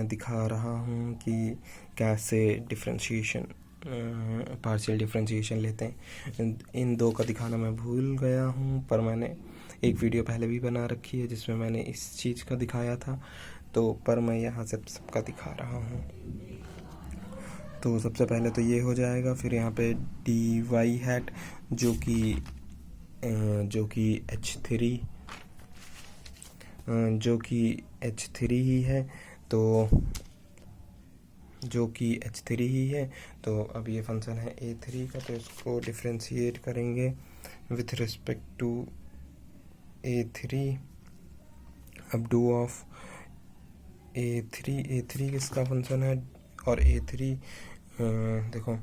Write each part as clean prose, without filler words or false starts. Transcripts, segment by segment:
मैं दिखा रहा हूँ कि कैसे डिफरेंशिएशन पार्शियल डिफरेंशिएशन लेते हैं। इन दो का दिखाना मैं भूल गया हूँ, पर मैंने एक वीडियो पहले भी बना रखी है जिसमें मैंने इस चीज़ का दिखाया था, तो पर मैं यहाँ से सबका दिखा रहा हूँ। तो सबसे पहले तो ये हो जाएगा, फिर यहाँ पे डी वाई हैट जो कि H3 ही है, तो अब ये फंक्शन है A3 का, तो इसको डिफरेंशिएट करेंगे विथ रिस्पेक्ट टू A3। अब डू ऑफ A3 किसका फंक्शन है, और A3 देखो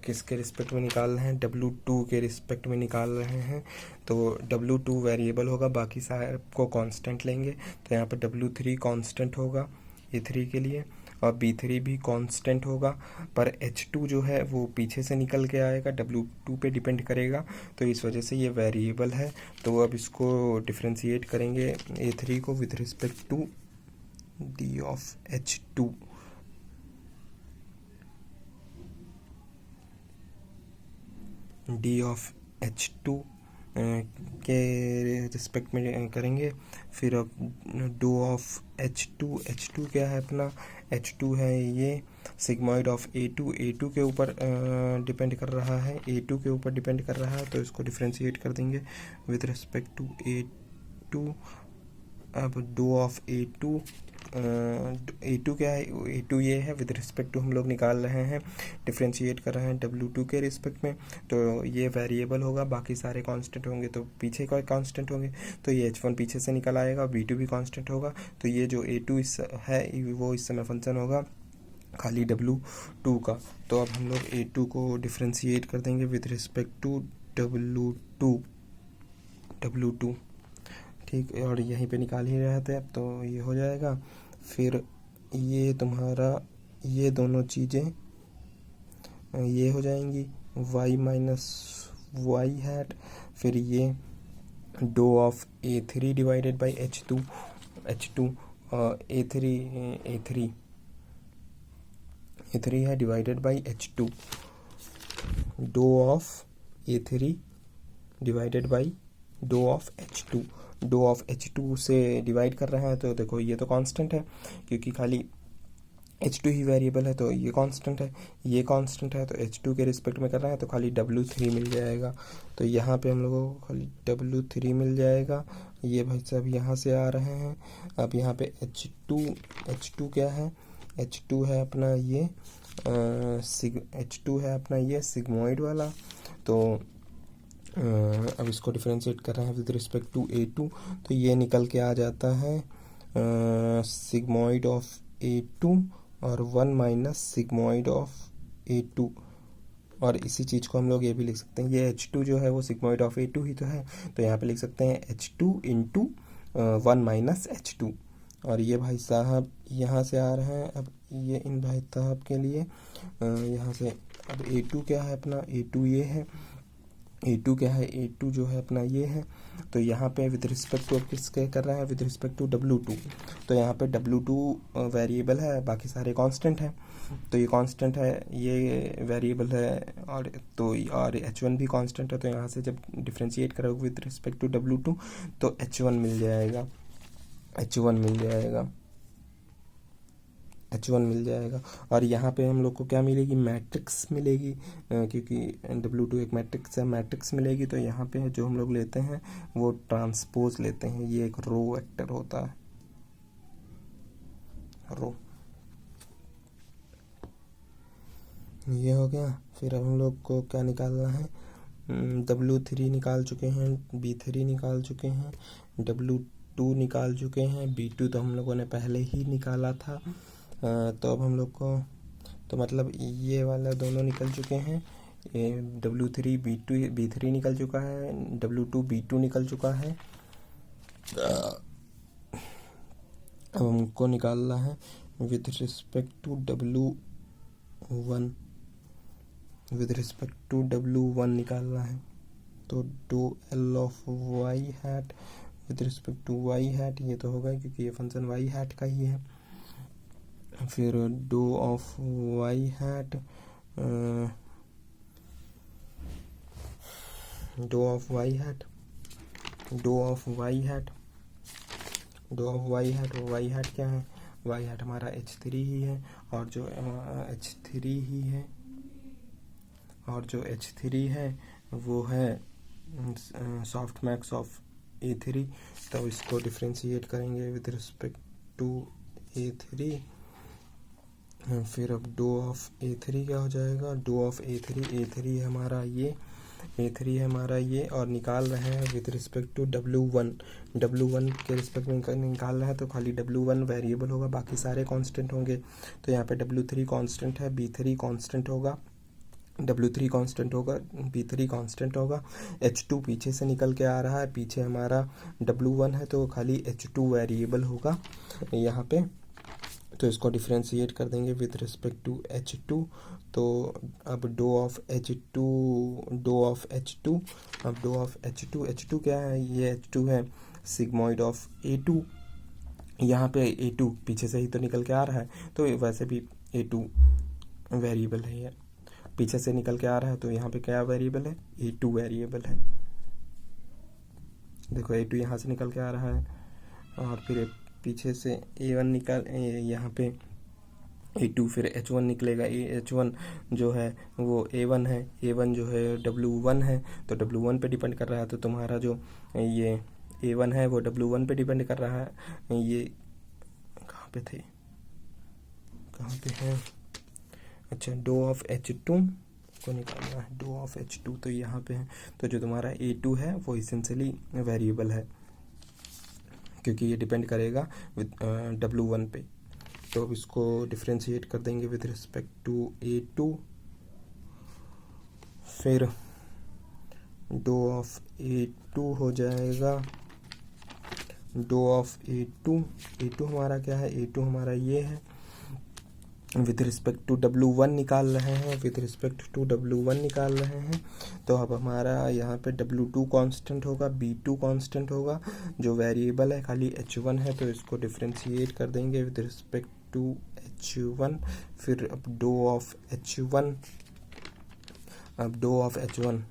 किसके रिस्पेक्ट में निकाल रहे हैं, W2 के रिस्पेक्ट में निकाल रहे हैं। तो W2 वेरिएबल होगा, बाकी सारे को कांस्टेंट लेंगे, तो यहाँ पर W3 कांस्टेंट होगा A3 के लिए, और B3 भी कांस्टेंट होगा, पर H2 जो है वो पीछे से निकल के आएगा, W2 पे डिपेंड करेगा, तो इस वजह से ये वेरिएबल है। तो अब इसको डिफरेंशिएट करेंगे A3 को with respect to D of H2। D of H2 के रिस्पेक्ट में करेंगे। फिर अब डू ऑफ H2 क्या है अपना, H2 है ये सिग्मॉइड ऑफ A2 के ऊपर डिपेंड कर रहा है, A2 के ऊपर डिपेंड कर रहा है, तो इसको डिफरेंशिएट कर देंगे विथ रिस्पेक्ट टू A2। अब डू ऑफ A2 क्या है, A2 ये है, विद रिस्पेक्ट टू हम लोग निकाल रहे हैं, डिफरेंशिएट कर रहे हैं W2 के रिस्पेक्ट में, तो ये वेरिएबल होगा, बाकी सारे कांस्टेंट होंगे, तो पीछे का कांस्टेंट होंगे, तो ये H1 पीछे से निकल आएगा, B2 भी कांस्टेंट होगा, तो ये जो A2 है वो इस समय फंक्शन होगा खाली W2 का। तो अब हम लोग A2 को डिफरेंशिएट कर देंगे विद रिस्पेक्ट टू W2, ठीक, और यहीं पे निकाल ही रहे थे, अब तो ये हो जाएगा। फिर ये तुम्हारा ये दोनों चीज़ें ये हो जाएंगी y माइनस वाई हैट, फिर ये doh of A3 divided by H2 A3 है divided by H2, doh of A3 divided by doh of H2 से डिवाइड कर रहे हैं, तो देखो ये तो कांस्टेंट है, क्योंकि खाली H2 ही वेरिएबल है, तो ये कांस्टेंट है, तो H2 के रिस्पेक्ट में कर रहे हैं, तो खाली W3 मिल जाएगा। तो यहाँ पे हम लोगों को खाली W3 मिल जाएगा। ये भाई साहब यहाँ से आ रहे हैं। अब यहाँ पे H2 क्या है, H2 है अपना ये सिग्मॉइड वाला, तो अब इसको डिफरेंशिएट कर रहे हैं विद रिस्पेक्ट टू A2, तो ये निकल के आ जाता है सिग्मॉइड ऑफ A2 और 1 माइनस सिग्मॉइड ऑफ A2, और इसी चीज़ को हम लोग ये भी लिख सकते हैं, ये H2 जो है वो सिग्मॉइड ऑफ A2 ही तो है, तो यहाँ पे लिख सकते हैं H2 इंटू 1 माइनस H2, और ये भाई साहब यहाँ से आ रहे हैं। अब ये इन भाई साहब के लिए यहाँ से अब A2 क्या है अपना, A2 ये है, A2 क्या है, A2 जो है अपना ये है, तो यहाँ पे विद रिस्पेक्ट टू किसके कर रहा है, विद रिस्पेक्ट टू W2, तो यहाँ पे W2 वेरिएबल है, बाकी सारे कांस्टेंट हैं, तो ये कांस्टेंट है, ये वेरिएबल है, और H1 भी कांस्टेंट है, तो यहाँ से जब डिफरेंशिएट करोगे विद रिस्पेक्ट टू W2 तो H1 मिल जाएगा, और यहाँ पे हम लोग को क्या मिलेगी, मैट्रिक्स मिलेगी, क्योंकि W2 एक मैट्रिक्स मिलेगी, तो यहाँ पे जो हम लोग लेते हैं वो ट्रांसपोज लेते हैं, ये एक रो वेक्टर होता है, रो, ये हो गया। फिर अब हम लोग को क्या निकालना है, W3 निकाल चुके हैं, B3 निकाल चुके हैं, W2 निकाल चुके हैं, B2 तो हम लोगों ने पहले ही निकाला था, तो अब हम लोग को तो मतलब ये वाला दोनों निकल चुके हैं, W3 B3 निकल चुका है, W2 B2 निकल चुका है। अब हमको निकालना है विद रिस्पेक्ट टू W1 निकालना है, तो doh L of Y hat with respect to Y hat, ये तो होगा क्योंकि ये फंक्शन वाई हैट का ही है, फिर doh of Y hat, doh of Y hat, doh of Y hat, doh of Y hat. Y hat क्या है? वाई हैट हमारा H3 ही है, और जो H3 ही है, और जो H3 है वो है सॉफ्ट मैक्स ऑफ A3। तो इसको डिफ्रेंशिएट करेंगे विद रिस्पेक्ट टू A3। फिर अब डो ऑफ A3 क्या हो जाएगा? डो ऑफ A3 हमारा ये, A3 है हमारा ये, और निकाल रहे हैं विद रिस्पेक्ट टू W1 के रिस्पेक्ट में निकाल रहे हैं, तो खाली W1 वेरिएबल होगा, बाकी सारे कांस्टेंट होंगे। तो यहाँ पे W3 कांस्टेंट है, B3 कांस्टेंट होगा, W3 कांस्टेंट होगा, B3 कांस्टेंट होगा। H2 पीछे से निकल के आ रहा है, पीछे हमारा W1 है, तो खाली H2 वेरिएबल होगा यहाँ पे। तो इसको डिफ्रेंशिएट कर देंगे विद रिस्पेक्ट टू H2। तो अब doh of H2, doh of H2, अब डो ऑफ H2 क्या है? ये H2 है सिग्मॉइड ऑफ A2। यहाँ पे A2 पीछे से ही तो निकल के आ रहा है, तो वैसे भी A2 वेरिएबल है, ये पीछे से निकल के आ रहा है, तो यहाँ पे क्या वेरिएबल है? A2 वेरिएबल है। देखो A2 यहाँ से निकल के आ रहा है, और फिर पीछे से A1 निकल, यहाँ पे A2, फिर H1 निकलेगा। H1 जो है वो A1 है, A1 जो है W1 है, तो W1 पे डिपेंड कर रहा है। तो तुम्हारा जो ये A1 है वो W1 पे डिपेंड कर रहा है। ये कहाँ पे थे, कहाँ पे है? अच्छा, डो ऑफ H2 को निकालना है, डो ऑफ H2 तो यहाँ पे है। तो जो तुम्हारा A2 है वो इसेंशियली वेरिएबल है, क्योंकि ये डिपेंड करेगा विद W1 पे। तो अब इसको डिफ्रेंशिएट कर देंगे विद रिस्पेक्ट टू A2। फिर डो ऑफ A2 हो जाएगा, डो ऑफ A2 हमारा क्या है? A2 हमारा ये है, विद रिस्पेक्ट टू W1 निकाल रहे हैं, विद रिस्पेक्ट टू W1 निकाल रहे हैं। तो अब हमारा यहाँ पे W2 कांस्टेंट होगा, B2 कांस्टेंट होगा, जो वेरिएबल है खाली H1 है, तो इसको डिफ्रेंशिएट कर देंगे विद रिस्पेक्ट टू H1। फिर अब डो ऑफ H1, अब डो ऑफ H1,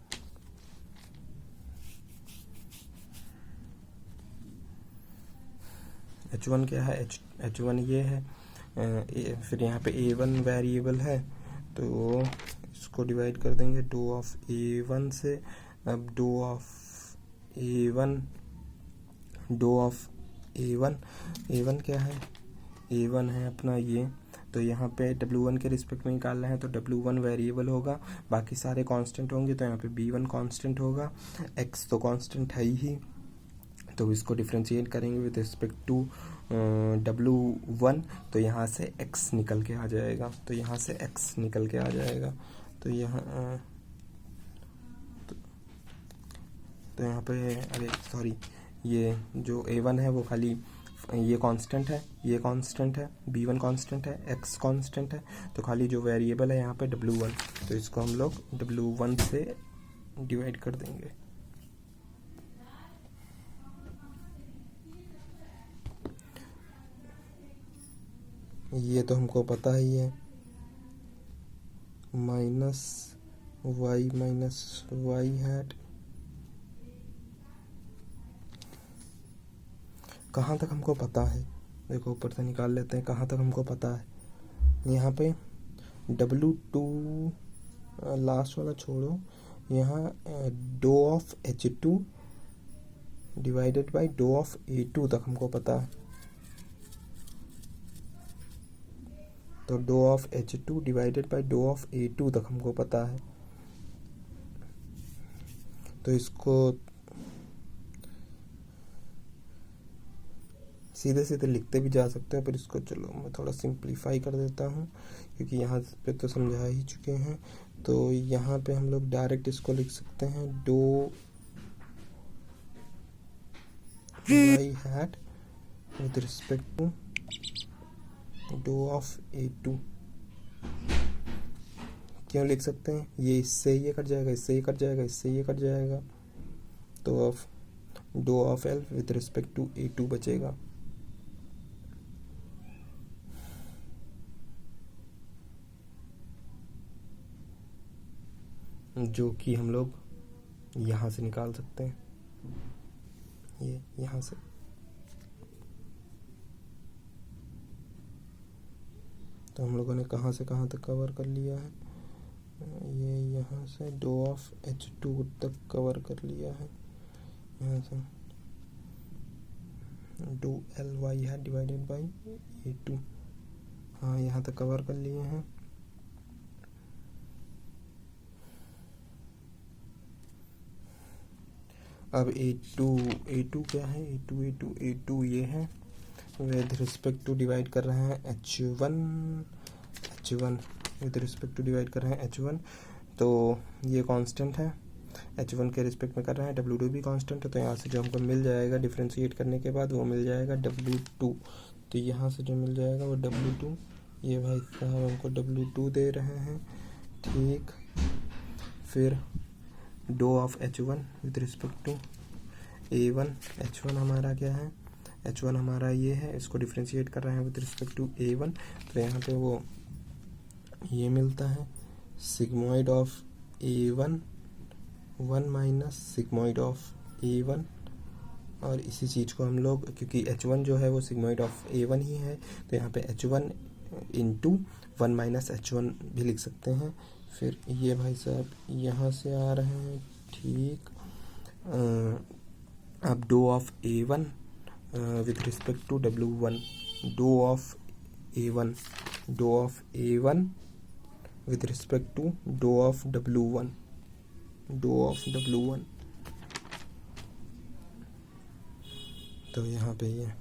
H1 क्या है? H1 ये है, फिर यहाँ पे A1 वेरिएबल है, तो इसको डिवाइड कर देंगे डो ऑफ A1 से। अब doh of A1, dough of A1 क्या है? A1 है अपना ये, तो यहाँ पे W1 के रिस्पेक्ट में निकाल रहे हैं, तो W1 वेरिएबल होगा, बाकी सारे कांस्टेंट होंगे। तो यहाँ पे B1 कांस्टेंट होगा, X तो कांस्टेंट है ही, तो इसको डिफ्रेंशिएट करेंगे विद रिस्पेक्ट टू W1, तो यहाँ से X निकल के आ जाएगा, तो यहाँ से X निकल के आ जाएगा। तो यहाँ तो यहाँ पे, अरे सॉरी, ये जो A1 है वो खाली ये कांस्टेंट है, ये कांस्टेंट है, B1 कांस्टेंट है, X कांस्टेंट है, तो खाली जो वेरिएबल है यहाँ पे W1, तो इसको हम लोग W1 से डिवाइड कर देंगे। ये तो हमको पता ही है, -y हैट। कहाँ तक हमको पता है? देखो ऊपर से निकाल लेते हैं, कहाँ तक हमको पता है। यहाँ पे W2 लास्ट वाला छोड़ो, यहाँ doh of H2 divided by doh of A2 तक हमको पता है। तो doh of H2 divided by doh of A2 तक हमको पता है। तो इसको सीधे सीधे लिखते भी जा सकते हैं, पर इसको चलो मैं थोड़ा सिंप्लीफाई कर देता हूँ, क्योंकि यहाँ पे तो समझा ही चुके हैं। तो यहाँ पे हम लोग डायरेक्ट इसको लिख सकते हैं, doh Y hat with respect to doh of A2। क्यों लिख सकते हैं? ये इससे ये कट जाएगा, इससे ये कट जाएगा, इससे ये कट जाएगा, तो of doh of L with respect to A2 बचेगा। जो कि हम लोग यहाँ से निकाल सकते हैं, ये यहाँ से। तो हम लोगों ने कहाँ से कहाँ तक कवर कर लिया है, ये यहाँ से डो ऑफ H2 तक कवर कर लिया है, यहाँ से डो Ly है डिवाइडेड बाई A2, हाँ यहाँ तक कवर कर लिए हैं। अब A2 क्या है, A2 ये है, विद रिस्पेक्ट टू डिवाइड कर रहे हैं H1 with respect to divide कर रहे हैं H1, तो ये कांस्टेंट है, H1 के रिस्पेक्ट में कर रहे हैं, W2 भी कांस्टेंट है, तो यहाँ से जो हमको मिल जाएगा डिफ्रेंशिएट करने के बाद वो मिल जाएगा W2, तो यहाँ से जो मिल जाएगा वो W2, ये भाई साहब हमको W2 दे रहे हैं, ठीक। फिर doh of H1 with respect to A1, H1 हमारा क्या है, H1 हमारा ये है, इसको डिफ्रेंशिएट कर रहे हैं विद रिस्पेक्ट टू A1, तो यहाँ पे वो ये मिलता है sigmoid of A1 1 minus sigmoid of A1, और इसी चीज़ को हम लोग, क्योंकि H1 जो है वो सिग्मॉइड ऑफ A1 ही है, तो यहाँ पे H1 इंटू 1 माइनस H1 भी लिख सकते हैं। फिर ये भाई साहब यहाँ से आ रहे हैं, ठीक। अब doh of A1 with respect to W1, doh of A1 with respect to doh of W1, तो यहाँ पे ये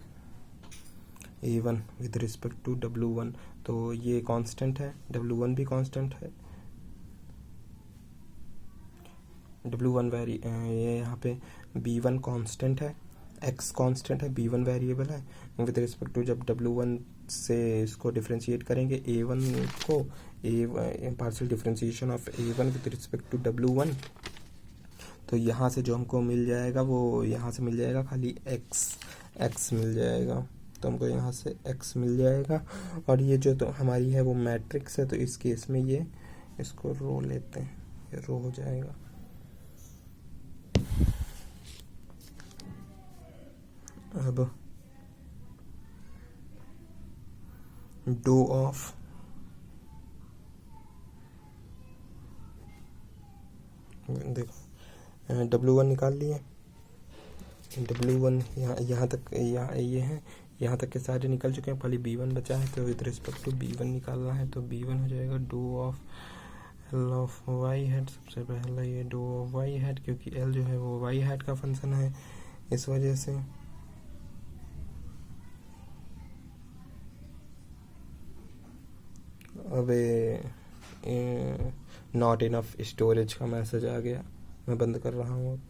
A1 with respect to W1, तो ये कांस्टेंट है, W1 भी कांस्टेंट है, W1 ये यहाँ पे B1 कांस्टेंट है, X कांस्टेंट है, B1 वेरिएबल है, विद रिस्पेक्ट टू जब W1 से इसको डिफरेंशिएट करेंगे A1 को, partial differentiation of A1 with respect to W1, तो यहाँ से जो हमको मिल जाएगा वो यहाँ से मिल जाएगा खाली x मिल जाएगा, तो हमको यहाँ से x मिल जाएगा। और ये जो तो हमारी है वो मैट्रिक्स है, तो इस केस में ये इसको रो लेते हैं, ये रो हो जाएगा। अब डो ऑफ देखो W1 निकाल लिए, W1 यहाँ तक, ये है, यहाँ तक के सारे निकल चुके हैं, खाली B1 बचा है, तो विद रिस्पेक्ट टू B1 निकालना है, तो B1 हो जाएगा doh of L of Y hat, सबसे पहला ये डो ऑफ वाई हैट, क्योंकि L जो है वो वाई हैट का फंक्शन है, इस वजह से। अब नॉट इनफ स्टोरेज का मैसेज आ गया, मैं बंद कर रहा हूँ।